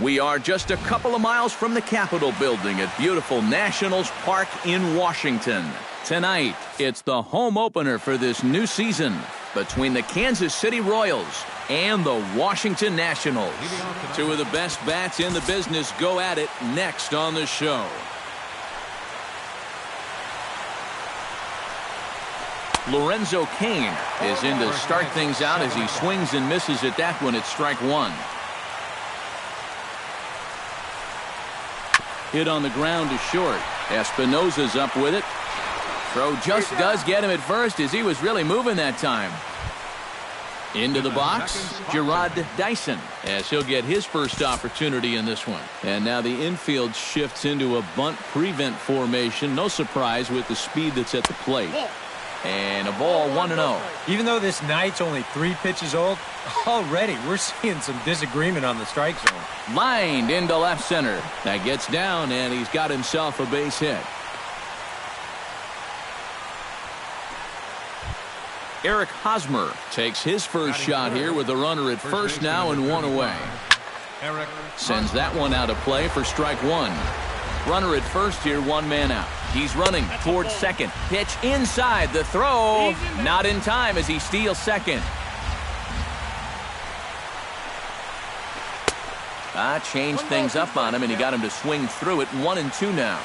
We are just a couple of miles from the Capitol building at beautiful Nationals Park in Washington. Tonight, it's the home opener for this new season between the Kansas City Royals and the Washington Nationals. Two of the best bats in the business go at it next on the show. Lorenzo Cain is in to start things out as he swings and misses at that one at strike one. Hit on the ground to short. Espinosa's up with it. Throw just does get him at first as he was really moving that time. Into the box, Gerard Dyson, as he'll get his first opportunity in this one. And now the infield shifts into a bunt prevent formation. No surprise with the speed that's at the plate. And a ball 1-0. Even though this night's only 3 pitches old, already we're seeing some disagreement on the strike zone. Lined into left center. That gets down, and he's got himself a base hit. Eric Hosmer takes his first shot here with a runner at first now and 1 away. Sends that one out of play for strike one. Runner at first here, 1 man out. He's running towards second. Pitch inside. The throw not in time as he steals second. Changed things up on him, and he got him to swing through it. 1-2 now.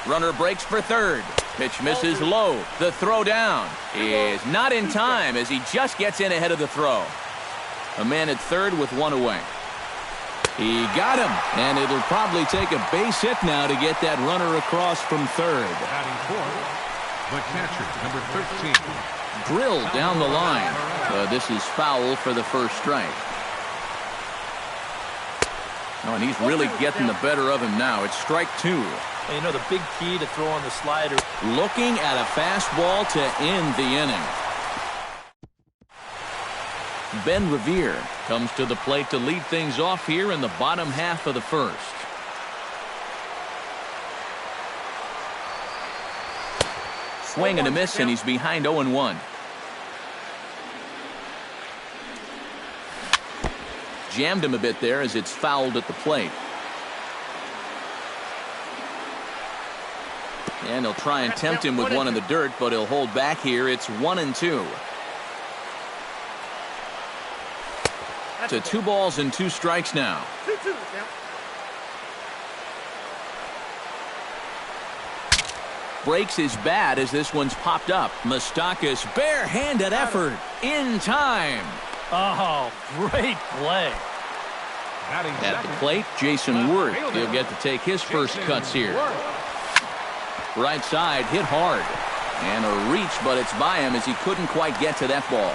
Runner breaks for third. Pitch misses low. The throw down is not in time as he just gets in ahead of the throw. A man at third with 1 away. He got him, and it'll probably take a base hit now to get that runner across from third. Batting fourth, the catcher, number 13. Drilled down the line. This is foul for the first strike. Oh, and he's really getting the better of him now. It's strike 2. You know, the big key to throw on the slider. Looking at a fastball to end the inning. Ben Revere comes to the plate to lead things off here in the bottom half of the first. Swing and a miss, and he's behind 0-1. Jammed him a bit there as it's fouled at the plate. And he'll try and tempt him with one in the dirt, but he'll hold back here. It's 1-2. To 2 balls and 2 strikes now. Breaks his bat as this one's popped up. Moustakas barehanded effort in time. Oh, great play. At the plate, Jason Worth. He'll get to take his first cuts here. Right side hit hard. And a reach, but it's by him as he couldn't quite get to that ball.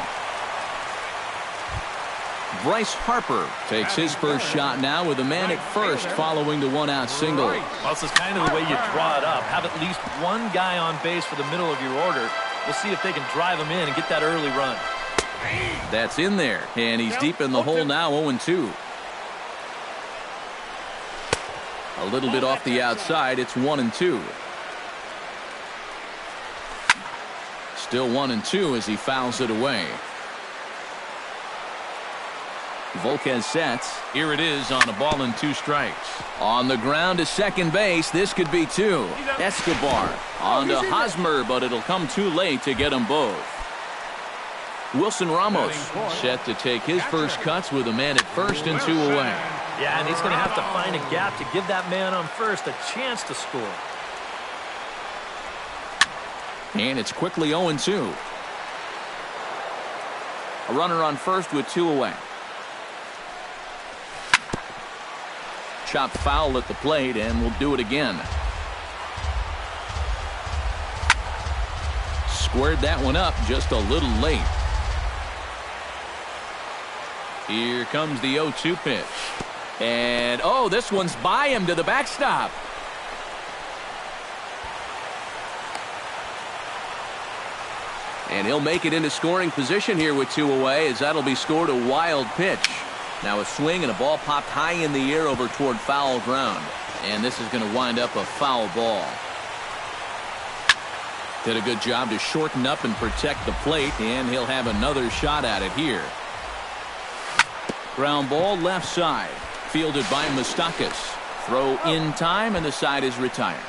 Bryce Harper takes his first shot now with a man at first following the 1-out single. Well, this is kind of the way you draw it up. Have at least 1 guy on base for the middle of your order. We'll see if they can drive him in and get that early run. That's in there, and he's deep in the hole now, 0-2. A little bit off the outside, it's 1-2. Still 1-2 as he fouls it away. Volquez sets. Here it is on a ball and 2 strikes. On the ground to second base. This could be 2. Escobar on to Hosmer, but it'll come too late to get them both. Wilson Ramos set to take his first cuts with a man at first and 2 away. Yeah, and he's going to have to find a gap to give that man on first a chance to score. And it's quickly 0-2. A runner on first with 2 away. Chopped foul at the plate, and we'll do it again. Squared that one up just a little late. Here comes the 0-2 pitch. And, oh, this one's by him to the backstop. And he'll make it into scoring position here with 2 away, as that'll be scored a wild pitch. Now a swing and a ball popped high in the air over toward foul ground. And this is going to wind up a foul ball. Did a good job to shorten up and protect the plate, and he'll have another shot at it here. Ground ball left side. Fielded by Moustakas. Throw in time, and the side is retired.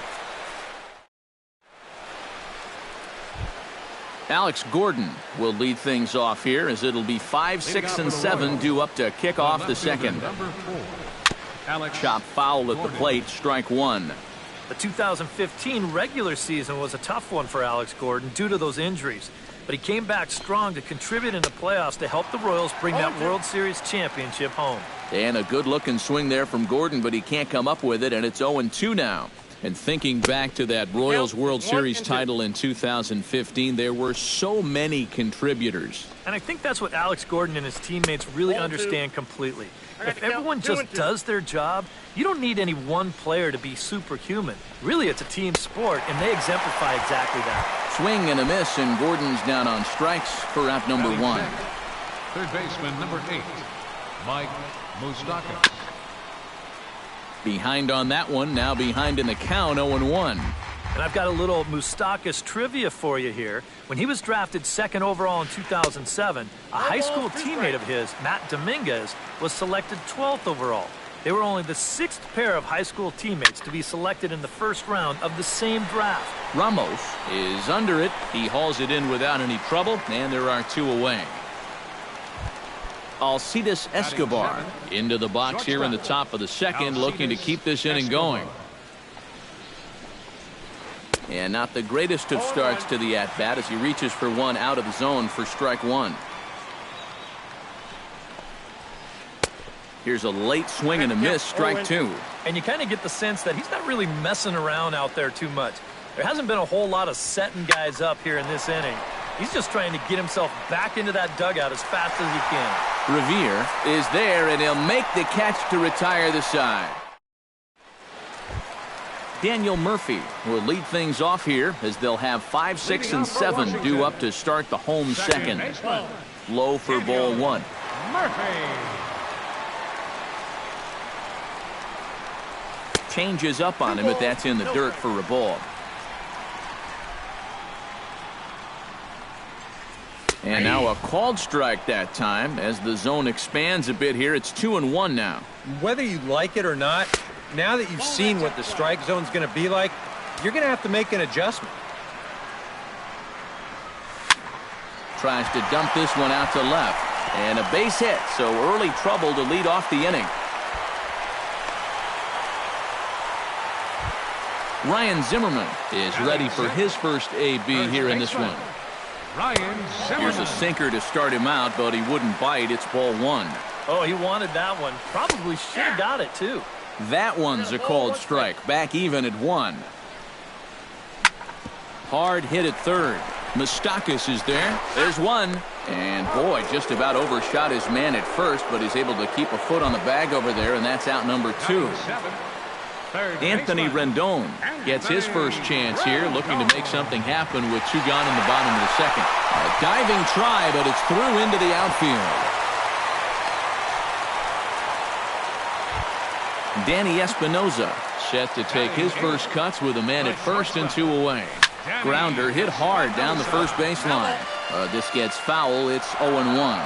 Alex Gordon will lead things off here as it'll be 5, 6, and 7 due up to kick off the second. Chop foul at the plate, strike one. The 2015 regular season was a tough one for Alex Gordon due to those injuries. But he came back strong to contribute in the playoffs to help the Royals bring that World Series championship home. And a good-looking swing there from Gordon, but he can't come up with it, and it's 0-2 now. And thinking back to that Royals World Series title in 2015, there were so many contributors. And I think that's what Alex Gordon and his teammates really understand completely. If everyone just does their job, you don't need any one player to be superhuman. Really, it's a team sport, and they exemplify exactly that. Swing and a miss, and Gordon's down on strikes for out number one. Third baseman, number 8, Mike Moustakas. Behind on that one, now behind in the count, 0-1. And I've got a little Moustakas trivia for you here. When he was drafted second overall in 2007, a high school teammate of his, Matt Dominguez, was selected 12th overall. They were only the 6th pair of high school teammates to be selected in the first round of the same draft. Ramos is under it. He hauls it in without any trouble, and there are 2 away. Alcides Escobar into the box here in the top of the second, looking to keep this inning going. And not the greatest of starts to the at-bat as he reaches for one out of the zone for strike one. Here's a late swing and a miss, strike two. And you kind of get the sense that he's not really messing around out there too much. There hasn't been a whole lot of setting guys up here in this inning. He's just trying to get himself back into that dugout as fast as he can. Revere is there, and he'll make the catch to retire the side. Daniel Murphy will lead things off here as they'll have 5, 6, and 7 due up to start the home second. Low for ball one. Changes up on him, but that's in the dirt for a ball. And now a called strike that time as the zone expands a bit here. It's 2-1 now. Whether you like it or not, now that you've seen what the strike zone's going to be like, you're going to have to make an adjustment. Tries to dump this one out to left. And a base hit, so early trouble to lead off the inning. Ryan Zimmerman is ready for his first AB here in this one. Here's a sinker to start him out, but he wouldn't bite. It's ball one. Oh, he wanted that one. Probably should have got it, too. That one's a called strike. Back even at 1. Hard hit at third. Moustakas is there. There's one. And, boy, just about overshot his man at first, but he's able to keep a foot on the bag over there, and that's out number 2. Anthony Rendon gets his first chance here, looking to make something happen with 2 gone in the bottom of the second. A diving try, but it's through into the outfield. Danny Espinoza set to take his first cuts with a man at first and 2 away. Grounder hit hard down the first baseline. This gets foul. It's 0-1.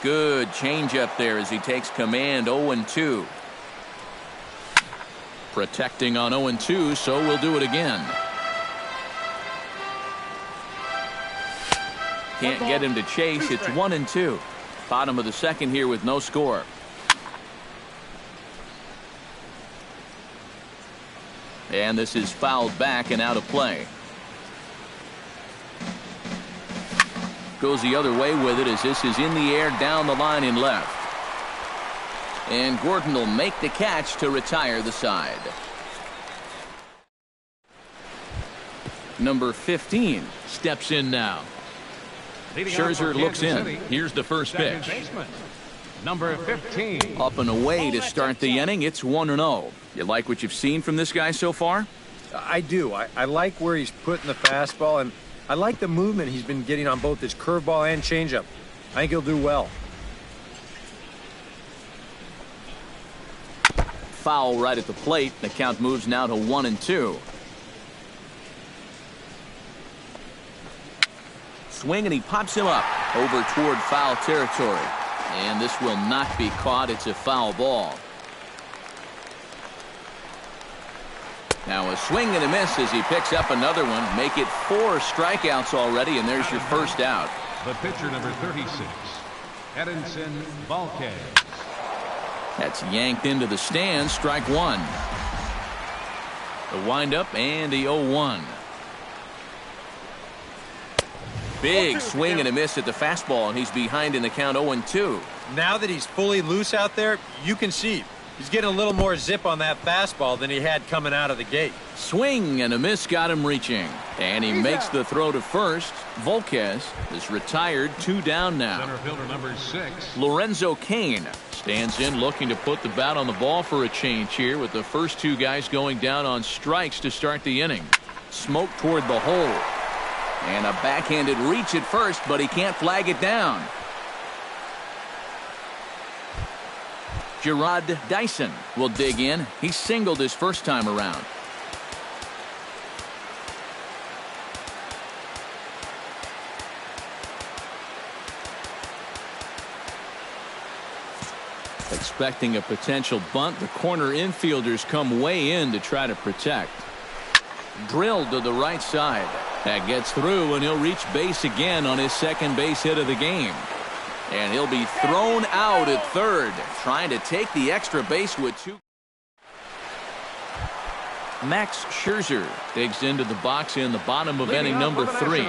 Good changeup there as he takes command. 0-2. Protecting on 0-2, so we'll do it again. Can't get him to chase. It's 1-2. Bottom of the second here with no score. And this is fouled back and out of play. Goes the other way with it as this is in the air down the line in left. And Gordon will make the catch to retire the side. Number 15 steps in now. Scherzer looks in. Here's the first pitch. Number 15. Up and away to start the inning. It's 1-0. You like what you've seen from this guy so far? I do. I like where he's putting the fastball, and I like the movement he's been getting on both his curveball and changeup. I think he'll do well. Foul right at the plate. The count moves now to 1-2. Swing, and he pops him up over toward foul territory. And this will not be caught. It's a foul ball. Now a swing and a miss as he picks up another one. Make it 4 strikeouts already, and there's your first out. The pitcher, number 36, Edinson Volquez. That's yanked into the stands. Strike one. The windup and the 0-1. Big swing and a miss at the fastball, and he's behind in the count 0-2. Now that he's fully loose out there, you can see he's getting a little more zip on that fastball than he had coming out of the gate. Swing and a miss got him reaching. And he makes the throw to first. Volquez is retired, 2 down now. Center fielder number 6. Lorenzo Cain stands in looking to put the bat on the ball for a change here with the first 2 guys going down on strikes to start the inning. Smoke toward the hole. And a backhanded reach at first, but he can't flag it down. Gerard Dyson will dig in. He singled his first time around. Expecting a potential bunt, the corner infielders come way in to try to protect. Drilled to the right side. That gets through, and he'll reach base again on his second base hit of the game. And he'll be thrown out at third, trying to take the extra base with 2. Max Scherzer digs into the box in the bottom of inning number 3.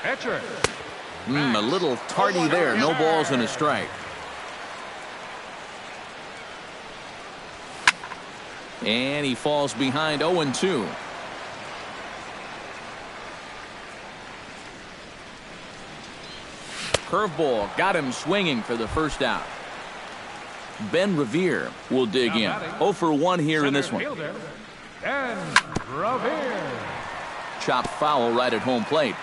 A little tardy there. No balls and a strike. And he falls behind 0-2. Curveball got him swinging for the first out. Ben Revere will dig in. 0 for 1 here in this one. Ben Revere. Chopped foul right at home plate.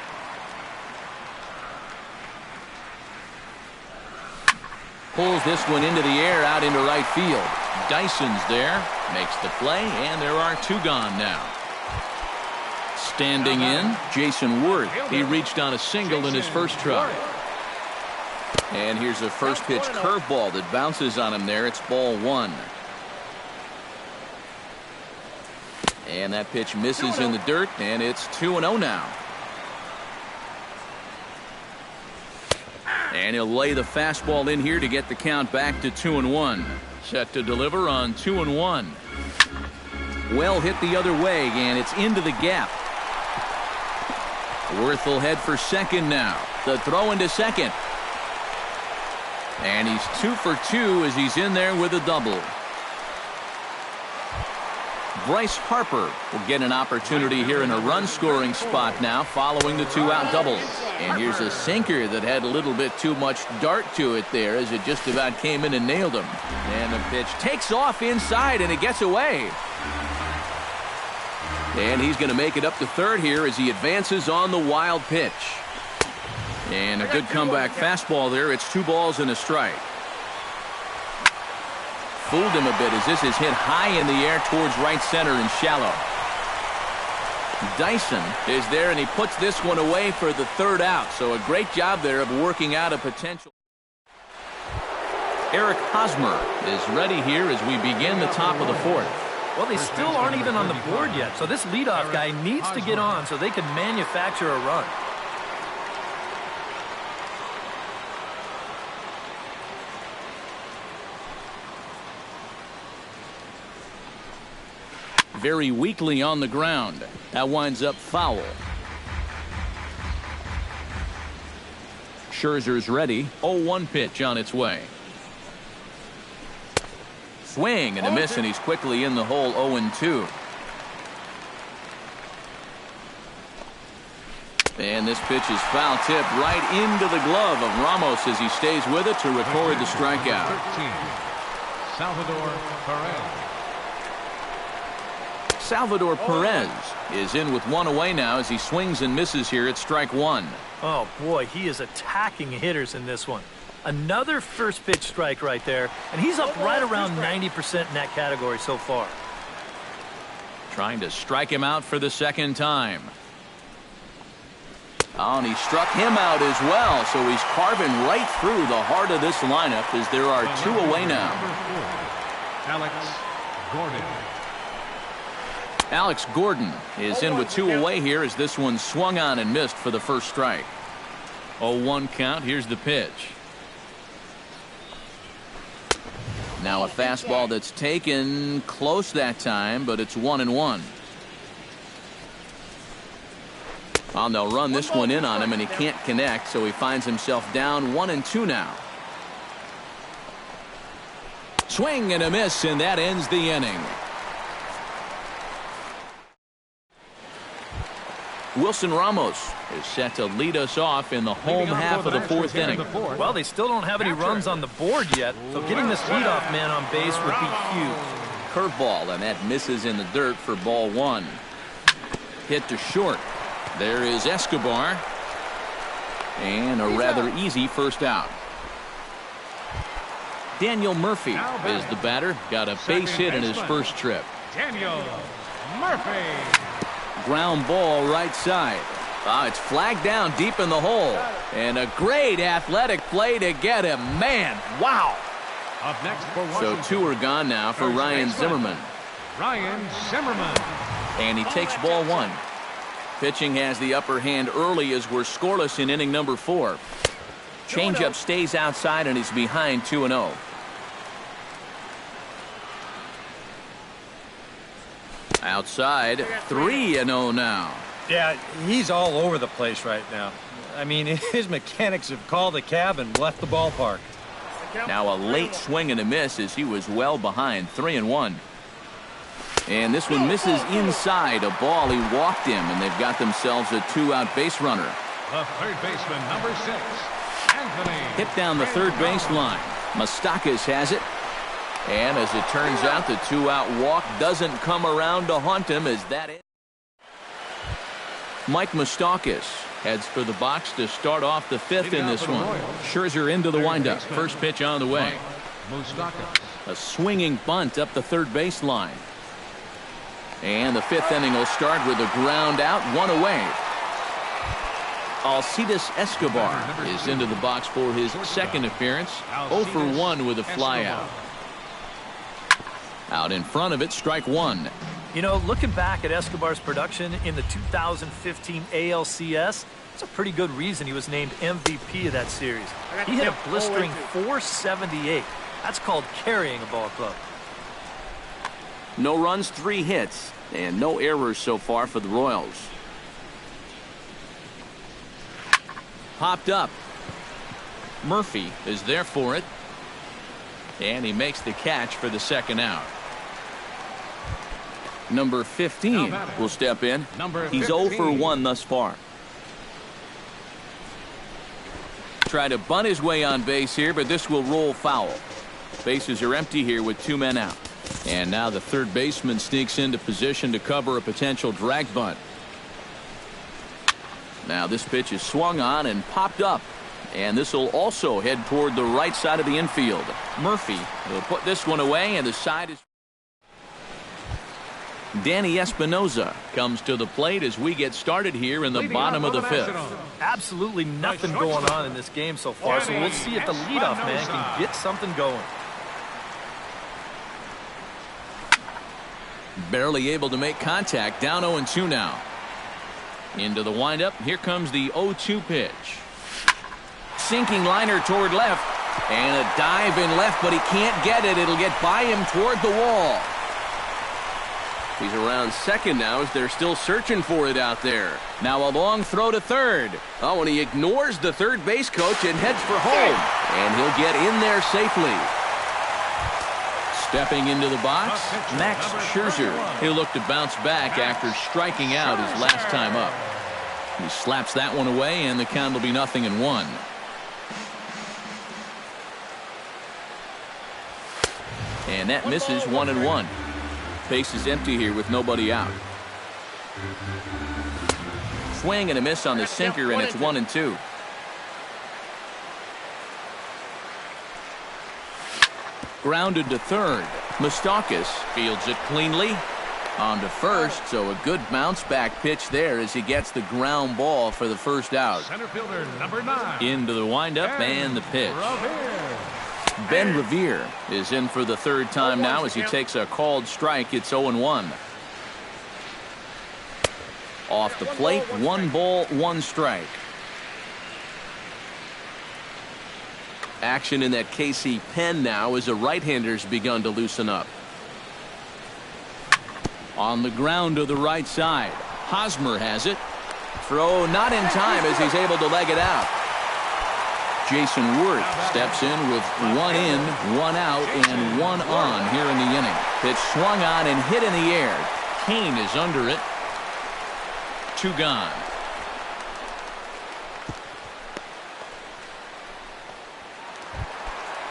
Pulls this one into the air out into right field. Dyson's there. Makes the play, and there are 2 gone now. Standing in, Jason Worth. He reached on a single in his first try. And here's a first pitch curveball that bounces on him there. It's ball 1. And that pitch misses in the dirt, and it's 2-0 now. And he'll lay the fastball in here to get the count back to 2-1. Set to deliver on 2-1. Well hit the other way, and it's into the gap. Worth will head for second now. The throw into second. And he's 2 for 2 as he's in there with a double. Bryce Harper will get an opportunity here in a run-scoring spot now following the 2-out doubles. And here's a sinker that had a little bit too much dart to it there as it just about came in and nailed him. And the pitch takes off inside, and it gets away. And he's going to make it up to third here as he advances on the wild pitch. And a good comeback fastball there. It's 2 balls and a strike. Fooled him a bit as this is hit high in the air towards right center and shallow. Dyson is there, and he puts this one away for the 3rd out. So a great job there of working out a potential. Eric Hosmer is ready here as we begin the top of the 4th. Well, they still aren't even on the board yet, so this leadoff guy needs to get on so they can manufacture a run. Very weakly on the ground. That winds up foul. Scherzer's ready. 0-1 pitch on its way. Swing and a miss, and he's quickly in the hole. 0-2. And this pitch is foul tipped right into the glove of Ramos as he stays with it to record the strikeout. 13, Salvador Perez. Salvador Perez is in with 1 away now as he swings and misses here at strike 1. Oh, boy, he is attacking hitters in this one. Another first pitch strike right there, and he's up right around 90% in that category so far. Trying to strike him out for the second time. Oh, and he struck him out as well, so he's carving right through the heart of this lineup as there are 2 away now. Alex Gordon. Alex Gordon is in with 2 away here as this one swung on and missed for the first strike. 0-1 count. Here's the pitch. Now a fastball that's taken close that time, but it's 1-1. Oh, they'll run this one in on him, and he can't connect, so he finds himself down 1-2 now. Swing and a miss, and that ends the inning. Wilson Ramos is set to lead us off in the home half of the 4th inning. Well, they still don't have any runs on the board yet, so getting this leadoff man on base would be huge. Curveball, and that misses in the dirt for ball 1. Hit to short. There is Escobar. And a rather easy first out. Daniel Murphy is the batter. Got a base hit in his first trip. Daniel Murphy. Ground ball right side. It's flagged down deep in the hole. And a great athletic play to get him. Man, wow. Up next for So 2 are gone now for Ryan Zimmerman. Ryan Zimmerman. And he takes ball 1. Pitching has the upper hand early as we're scoreless in inning number 4. Changeup stays outside and he's behind 2-0. Outside, 3-0 now. Yeah, he's all over the place right now. I mean, his mechanics have called a cab and left the ballpark. Now a late swing and a miss as he was well behind. 3-1. And this one misses inside a ball. He walked him, and they've got themselves a 2-out base runner. The third baseman, number 6, Anthony. Hit down the third baseline. Moustakas has it. And as it turns out, the 2-out walk doesn't come around to haunt him as that is. Mike Moustakas heads for the box to start off the 5th in this one. Scherzer into the windup. First pitch on the way. Moustakas. A swinging bunt up the third baseline. And the 5th inning will start with a ground out, 1 away. Alcides Escobar is into the box for his second appearance. 0 for 1 with a flyout. Out in front of it, strike 1. You know, looking back at Escobar's production in the 2015 ALCS, it's a pretty good reason he was named MVP of that series. He hit a blistering .478. That's called carrying a ball club. No runs, 3 hits, and no errors so far for the Royals. Popped up. Murphy is there for it. And he makes the catch for the second out. Number 15 will step in. He's 0 for 1 thus far. Try to bunt his way on base here, but this will roll foul. Bases are empty here with 2 men out. And now the third baseman sneaks into position to cover a potential drag bunt. Now this pitch is swung on and popped up. And this will also head toward the right side of the infield. Murphy will put this one away, and the side is... Danny Espinoza comes to the plate as we get started here in the bottom of the 5th. Absolutely nothing going on in this game so far, so we'll see if the leadoff man can get something going. Barely able to make contact. Down 0-2 now. Into the windup. Here comes the 0-2 pitch. Sinking liner toward left. And a dive in left, but he can't get it. It'll get by him toward the wall. He's around second now as they're still searching for it out there. Now a long throw to third. Oh, and he ignores the third base coach and heads for home. And he'll get in there safely. Stepping into the box, Max Scherzer. He'll look to bounce back after striking out his last time up. He slaps that one away, and the count will be 0-1. And that misses 1-1. Base is empty here with nobody out. Swing and a miss on the sinker, and it's 1-2. Grounded to third. Moustakas fields it cleanly. On to first, so a good bounce back pitch there as he gets the ground ball for the first out. Center fielder number 9. Into the windup and the pitch. Ben Revere is in for the third time now as he takes a called strike. It's 0-1. Off the plate, 1 ball, 1 strike. Action in that KC pen now as a right-hander's begun to loosen up. On the ground to the right side. Hosmer has it. Throw not in time as he's able to leg it out. Jason Worth steps in with 1 in, 1 out, and 1 on here in the inning. Pitch swung on and hit in the air. Kane is under it. 2 gone.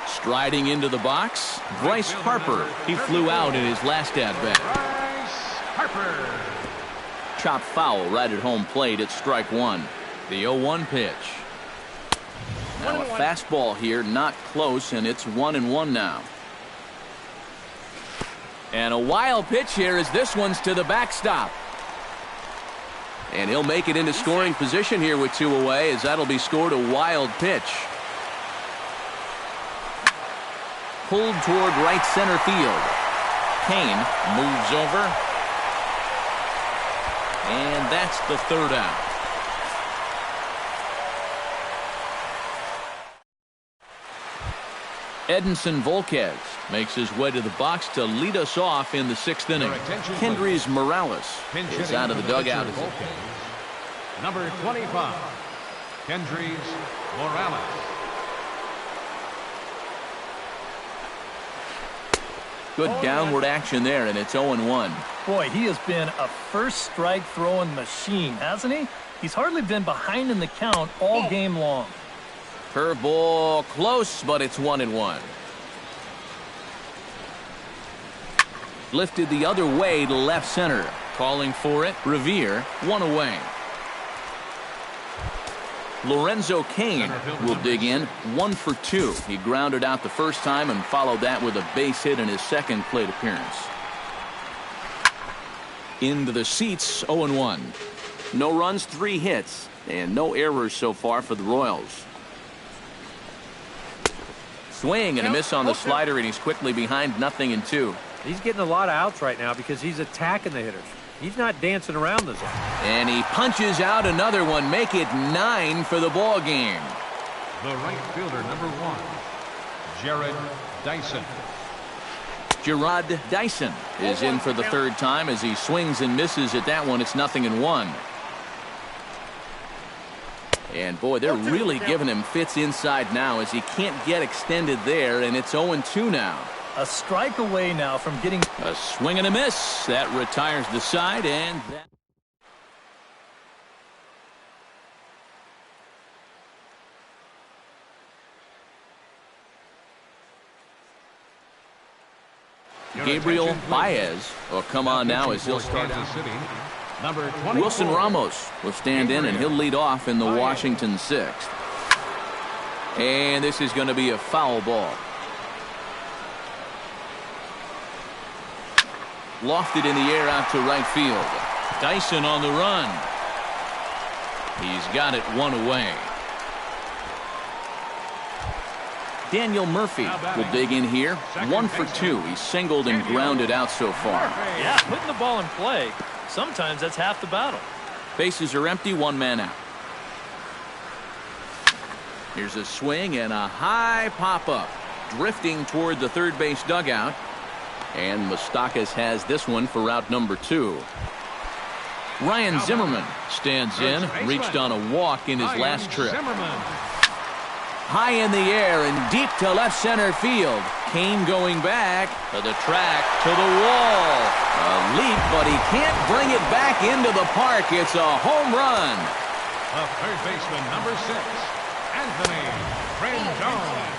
Striding into the box, Bryce Harper. He flew out in his last at-bat. Harper. Chop foul right at home plate at strike 1. The 0-1 pitch. Now a fastball here, not close, and it's 1-1 now. And a wild pitch here as this one's to the backstop. And he'll make it into scoring position here with 2 away as that'll be scored a wild pitch. Pulled toward right center field. Kane moves over. And that's the third out. Edinson Volquez makes his way to the box to lead us off in the 6th inning. Kendrys Morales is out of the dugout. Number 25, Kendrys Morales. Good downward action there, and it's 0-1. Boy, he has been a first strike throwing machine, hasn't he? He's hardly been behind in the count all game long. Curveball close, but it's 1-1. Lifted the other way to left center. Calling for it, Revere, 1 away. Lorenzo Cain will dig in, 1 for 2. He grounded out the first time and followed that with a base hit in his second plate appearance. Into the seats, 0-1. No runs, 3 hits, and no errors so far for the Royals. Swing and a miss on the slider, and he's quickly behind 0-2. He's getting a lot of outs right now because he's attacking the hitters. He's not dancing around the zone. And he punches out another one. Make it 9 for the ball game. The right fielder, number 1, Jared Dyson. Gerard Dyson is in for the third time as he swings and misses at that one. It's 0-1. And boy, they're really giving him fits inside now as he can't get extended there, and it's 0-2 now. A strike away now from getting a swing and a miss. That retires the side, and that. Gabriel Baez will come on now as he'll start out. Wilson Ramos will stand in, and he'll lead off in the Washington 6th. And this is going to be a foul ball. Lofted in the air out to right field. Dyson on the run. He's got it 1 away. Daniel Murphy will dig in here. 1 for 2. He's singled and grounded out so far. Yeah, putting the ball in play. Sometimes that's half the battle. Bases are empty, 1 man out. Here's a swing and a high pop-up. Drifting toward the third base dugout. And Moustakas has this one for route number 2. Ryan Zimmerman stands in, reached on a walk in his last trip. High in the air and deep to left center field. Kane going back to the track, to the wall. A leap, but he can't bring it back into the park. It's a home run. The third baseman, number 6, Anthony Rendon.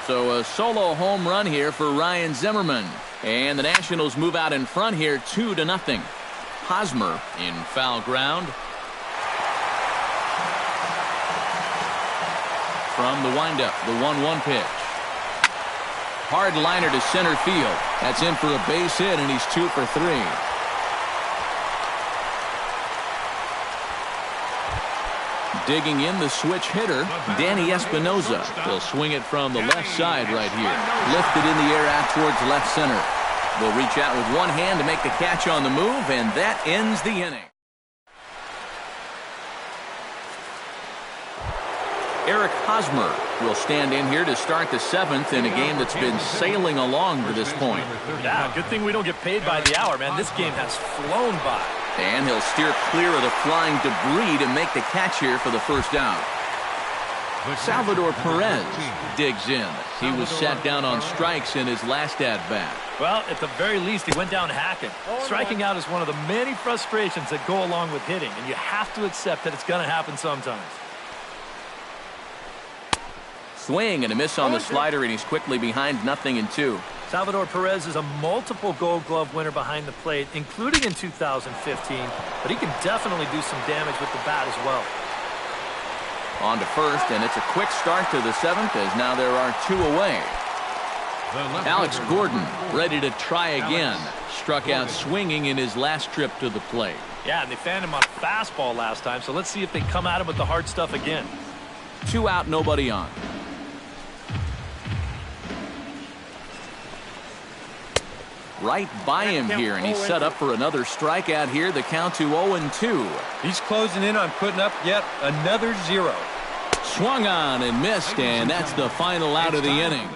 So a solo home run here for Ryan Zimmerman. And the Nationals move out in front here 2-0. Hosmer in foul ground. From the windup, the 1-1 pitch. Hard liner to center field. That's in for a base hit, and he's 2 for 3. Digging in the switch hitter, Danny Espinoza. Will swing it from the left side right here. Lifted in the air out towards left center. Will reach out with one hand to make the catch on the move, and that ends the inning. Eric Hosmer will stand in here to start the 7th in a game that's been sailing along to this point. Yeah, good thing we don't get paid by the hour, man. This game has flown by. And he'll steer clear of the flying debris to make the catch here for the first out. Salvador Perez digs in. He was sat down on strikes in his last at-bat. Well, at the very least, he went down hacking. Striking out is one of the many frustrations that go along with hitting, and you have to accept that it's going to happen sometimes. Swing and a miss on the slider, and he's quickly behind 0-2. Salvador Perez is a multiple Gold Glove winner behind the plate, including in 2015, but he can definitely do some damage with the bat as well. On to first, and it's a quick start to the 7th, as now there are 2 away. Alex Gordon ready to try again. Struck out swinging in his last trip to the plate. Yeah, and they fanned him on a fastball last time, so let's see if they come at him with the hard stuff again. 2 out, nobody on. Right by him here, and he's set up for another strikeout here. The count to 0-2. He's closing in on putting up yet another 0. Swung on and missed, and that's the final out of the inning.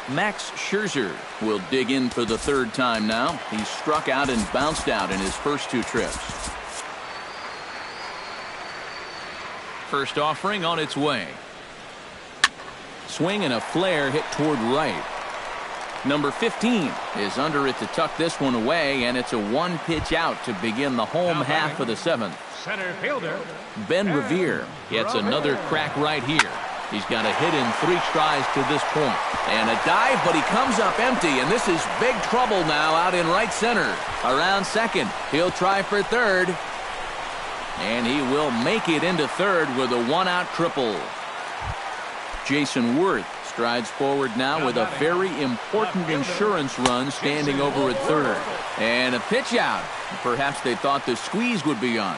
Max Scherzer will dig in for the 3rd time now. He's struck out and bounced out in his first 2 trips. First offering on its way. Swing and a flare hit toward right. Number 15 is under it to tuck this one away, and it's a 1-pitch out to begin the home half of the 7th. Center fielder Ben Revere gets another crack right here. He's got a hit in 3 strides to this point. And a dive, but he comes up empty, and this is big trouble now out in right center. Around second, he'll try for third. And he will make it into third with a 1-out triple. Jason Worth strides forward now with a very important insurance run standing over at third. And a pitch out. Perhaps they thought the squeeze would be on.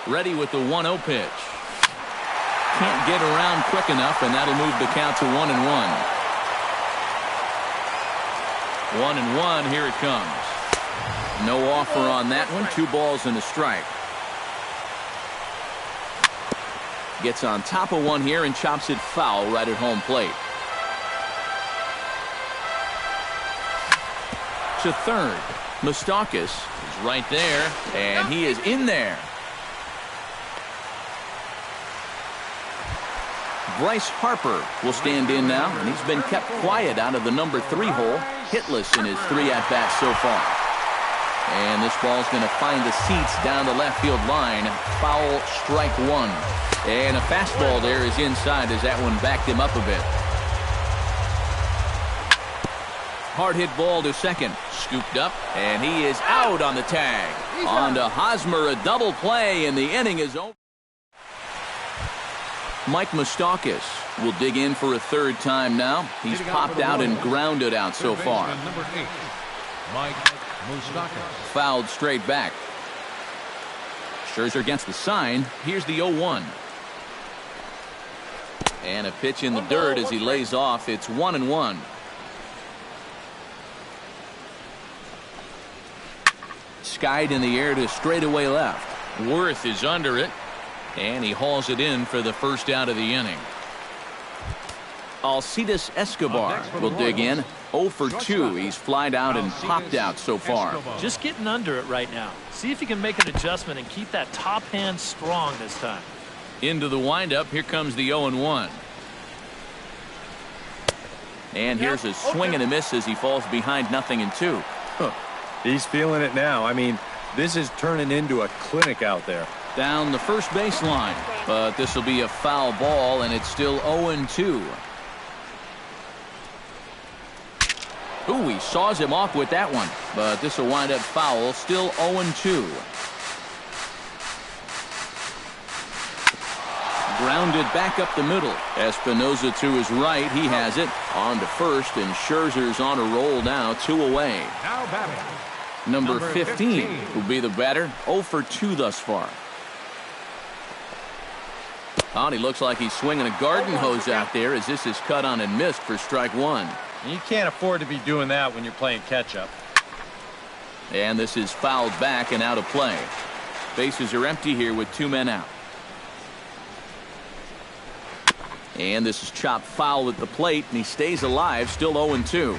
Ready with the 1-0 pitch. Can't get around quick enough, and that'll move the count to 1-1. 1-1, here it comes. No offer on that one. 2 balls and a strike. Gets on top of one here and chops it foul right at home plate. To third. Moustakas is right there, and he is in there. Bryce Harper will stand in now, and he's been kept quiet out of the number 3 hole, hitless in his 3 at-bats so far. And this ball's going to find the seats down the left field line. Foul, strike 1. And a fastball there is inside as that one backed him up a bit. Hard hit ball to second. Scooped up, and he is out on the tag. On to Hosmer, a double play, and the inning is over. Mike Moustakas will dig in for a 3rd time now. He's popped out and grounded out so far. Number 8, Mike Moustakas. Fouled straight back. Scherzer gets the sign. Here's the 0-1. And a pitch in the dirt as he lays off. It's 1-1. Skied in the air to straightaway left. Worth is under it. And he hauls it in for the first out of the inning. Alcides Escobar will dig in. 0 for 2. He's flied out and popped out so far. Just getting under it right now. See if he can make an adjustment and keep that top hand strong this time. Into the windup. Here comes the 0-1. And here's a swing and a miss as he falls behind 0-2. He's feeling it now. I mean, this is turning into a clinic out there. Down the first baseline, but this will be a foul ball, and it's still 0-2. Ooh, he saws him off with that one, but this will wind up foul. Still 0-2. Grounded back up the middle. Espinosa to his right. He has it. On to first, and Scherzer's on a roll now, 2 away. Now batting. Number 15 will be the batter. 0 for 2 thus far. Oh, and he looks like he's swinging a garden hose out there as this is cut on and missed for strike 1. You can't afford to be doing that when you're playing catch-up. And this is fouled back and out of play. Bases are empty here with 2 men out. And this is chopped foul at the plate, and he stays alive, still 0-2.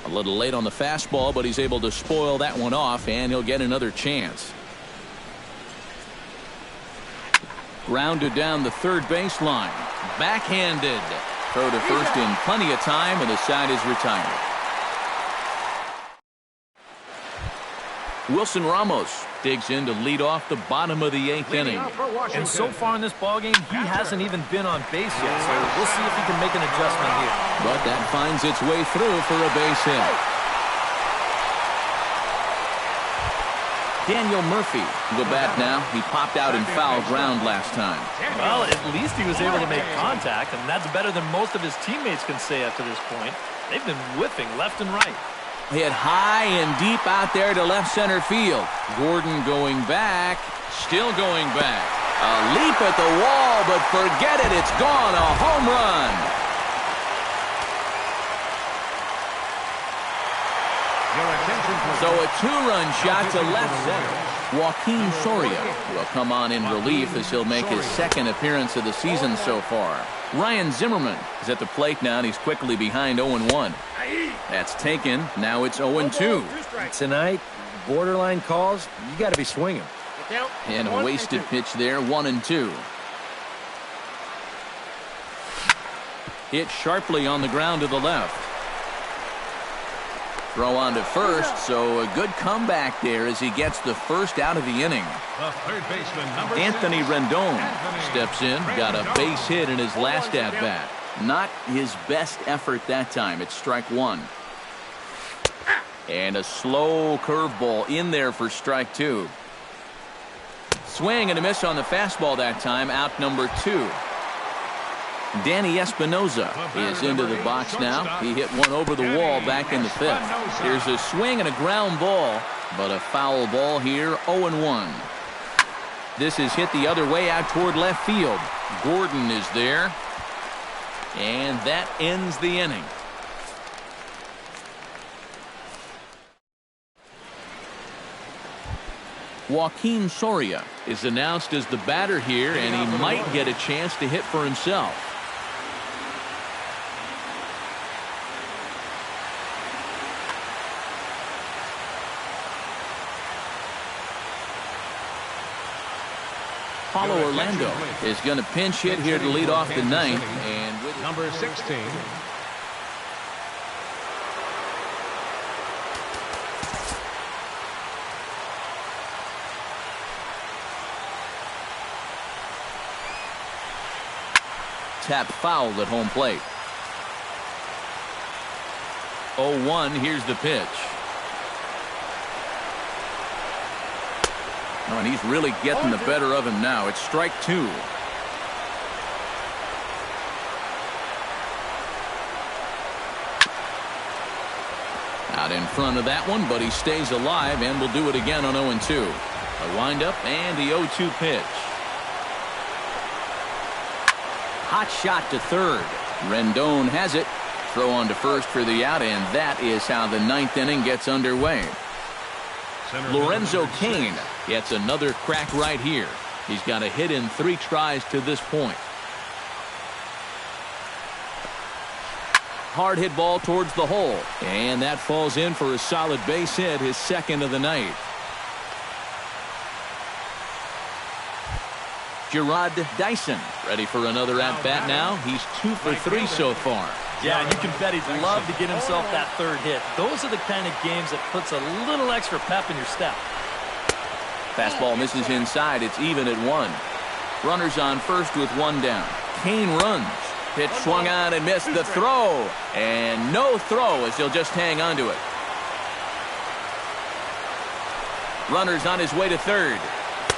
A little late on the fastball, but he's able to spoil that one off, and he'll get another chance. Grounded down the third baseline. Backhanded. Throw to first in plenty of time, and the side is retired. Wilson Ramos digs in to lead off the bottom of the 8th inning. And so far in this ballgame, he hasn't even been on base yet, so we'll see if he can make an adjustment here. But that finds its way through for a base hit. Daniel Murphy will bat now. He popped out in foul ground last time. Well, at least he was able to make contact, and that's better than most of his teammates can say up to this point. They've been whiffing left and right. Hit high and deep out there to left center field. Gordon going back, still going back. A leap at the wall, but forget it, it's gone. A home run. So a 2-run shot to left center. Joaquin Soria will come on in relief as he'll make his 2nd appearance of the season so far. Ryan Zimmerman is at the plate now, and he's quickly behind 0-1. That's taken. Now it's 0-2. Tonight, borderline calls, you got to be swinging. And a wasted pitch there, 1-2. Hit sharply on the ground to the left. Throw on to first, so a good comeback there as he gets the first out of the inning. The third baseman, Anthony Rendon steps in, got a base hit in his last at-bat. Not his best effort that time. It's strike 1. And a slow curveball in there for strike 2. Swing and a miss on the fastball that time. Out number 2. Danny Espinosa is into the box now. He hit one over the wall back in the 5th. Here's a swing and a ground ball, but a foul ball here, 0-1. This is hit the other way out toward left field. Gordon is there, and that ends the inning. Joaquin Soria is announced as the batter here, and he might get a chance to hit for himself. Paulo Orlando is going to pinch hit here to lead off the 9th, and with number 16. Tap foul at home plate. 0-1. Here's the pitch. Oh, and he's really getting the better of him now. It's strike 2. Out in front of that one, but he stays alive and will do it again on 0-2. A windup and the 0-2 pitch. Hot shot to third. Rendon has it. Throw on to first for the out, and that is how the 9th inning gets underway. Lorenzo Cain gets another crack right here. He's got a hit in 3 tries to this point. Hard hit ball towards the hole, and that falls in for a solid base hit, his 2nd of the night. Gerard Dyson ready for another at-bat now. He's 2 for 3 so far. Yeah, and you can bet he'd love to get himself that 3rd hit. Those are the kind of games that puts a little extra pep in your step. Fastball misses inside. It's even at 1. Runners on first with 1 down. Cain runs. Pitch swung on and missed. The throw. And no throw as he'll just hang on to it. Runners on his way to third.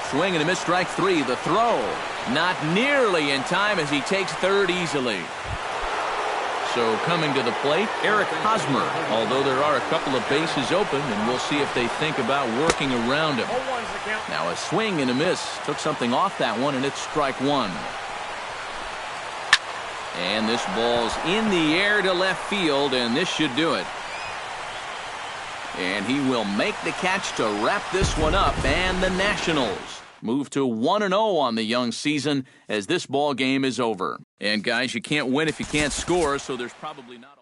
Swing and a miss, strike three. The throw not nearly in time as he takes third easily. So coming to the plate, Eric Hosmer, although there are a couple of bases open, and we'll see if they think about working around him. Now a swing and a miss. Took something off that one, and it's strike one. And this ball's in the air to left field, and this should do it. And he will make the catch to wrap this one up, and the Nationals move to 1-0 on the young season as this ball game is over. And guys, you can't win if you can't score, so there's probably not a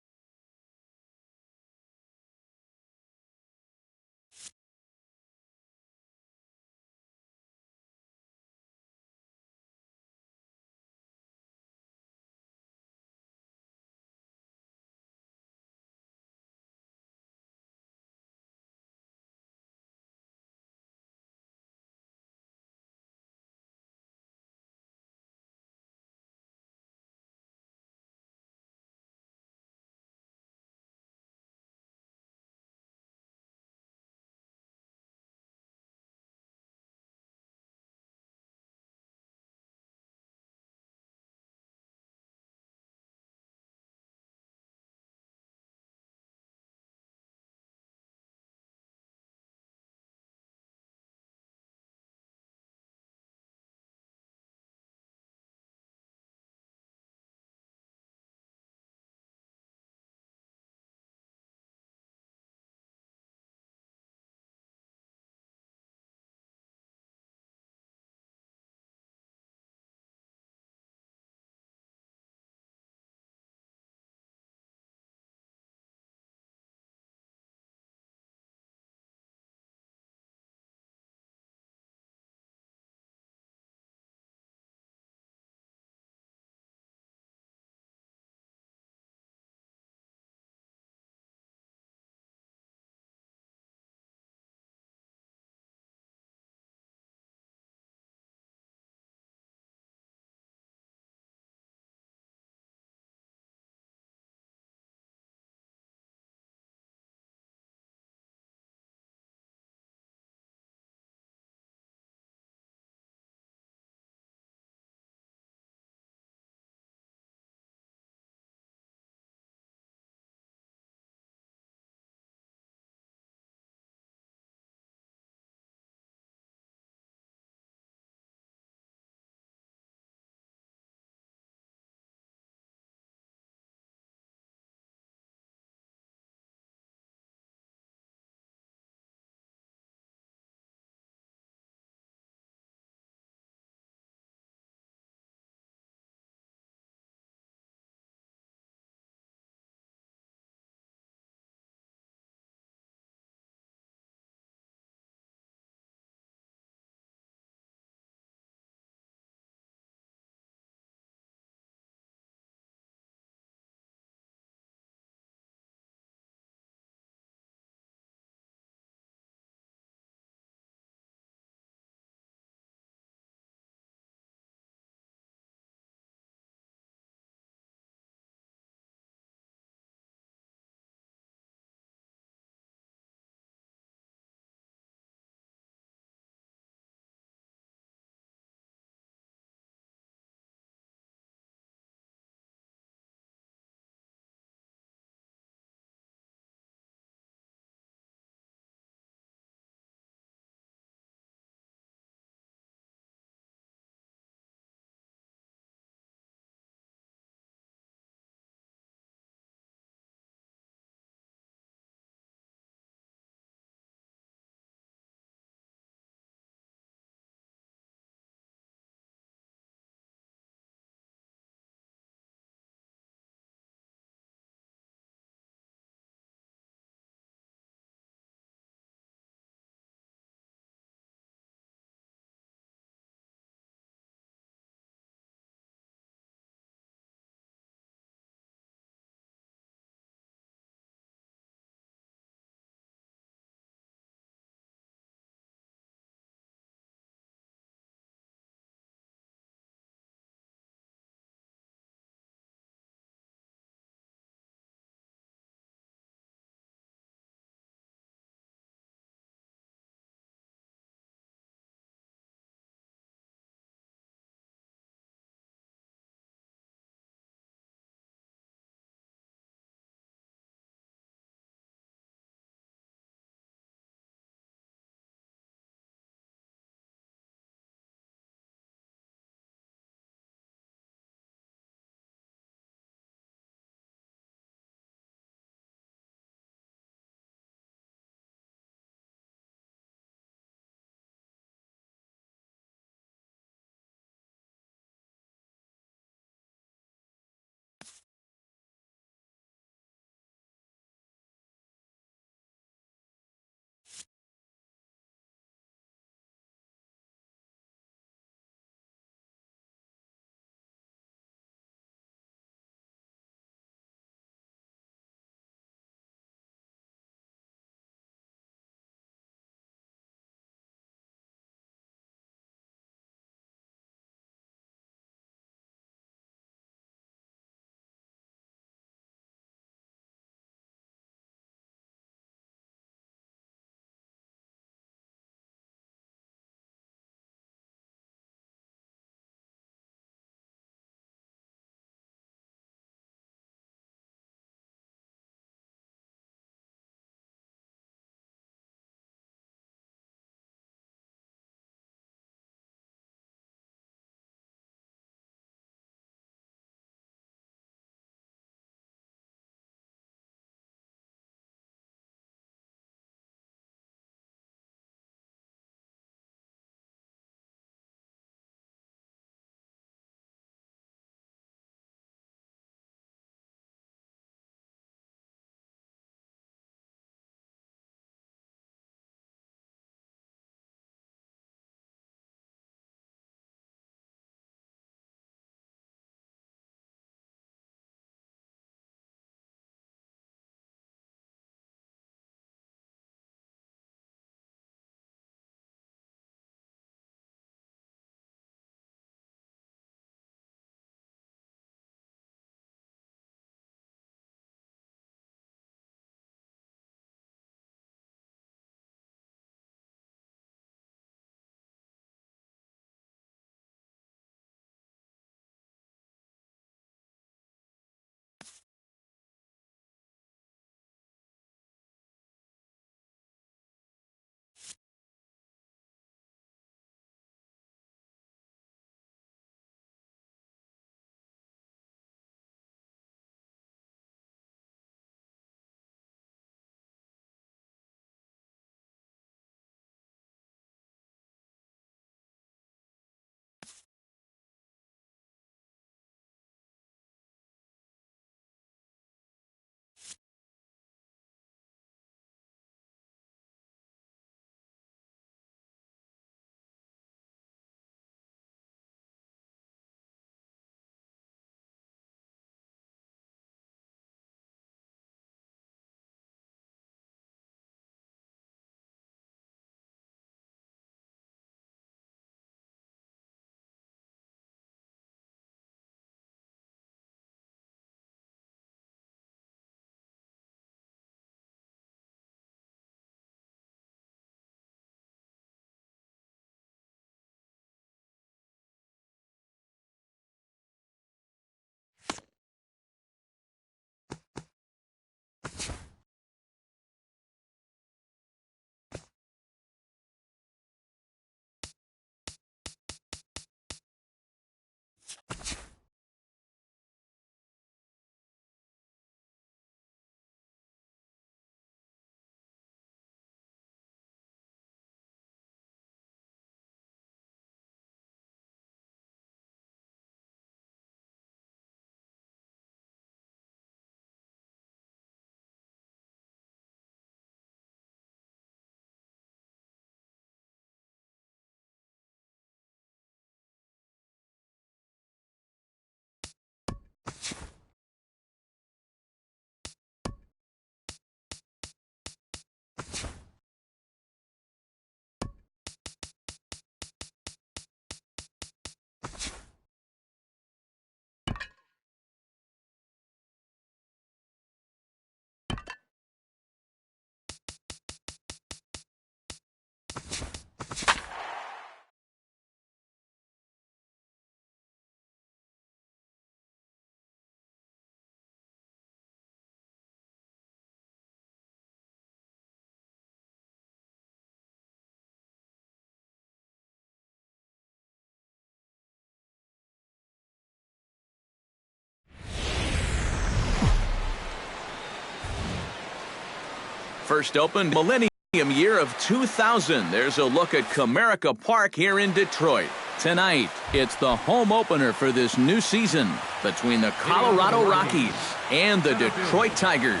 first opened millennium year of 2000. There's a look at Comerica Park here in Detroit. Tonight, it's the home opener for this new season between the Colorado Rockies and the Detroit Tigers.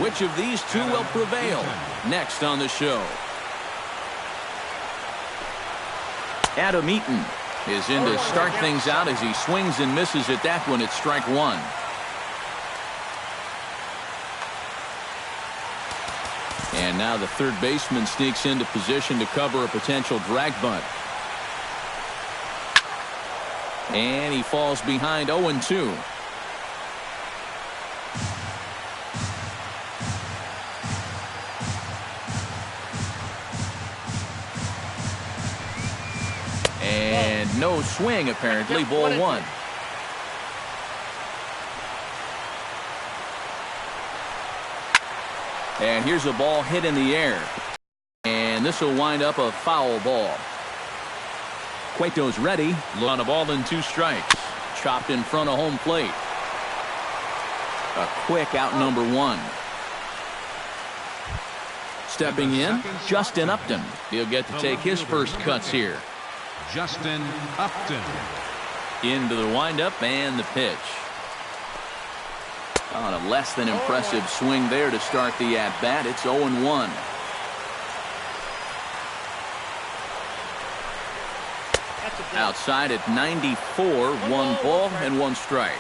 Which of these two will prevail? Next on the show. Adam Eaton is in to start things out as he swings and misses at that one at strike one. And now the third baseman sneaks into position to cover a potential drag bunt. And he falls behind 0-2. And no swing, apparently. Ball one. And here's a ball hit in the air. And this will wind up a foul ball. Cueto's ready. On a ball and 2 strikes. Chopped in front of home plate. A quick out number 1. Stepping in, Justin Upton. He'll get to take his first cuts here. Justin Upton. Into the windup and the pitch. On a less than impressive swing there to start the at-bat. It's 0-1. Outside at 94, 1 ball and 1 strike.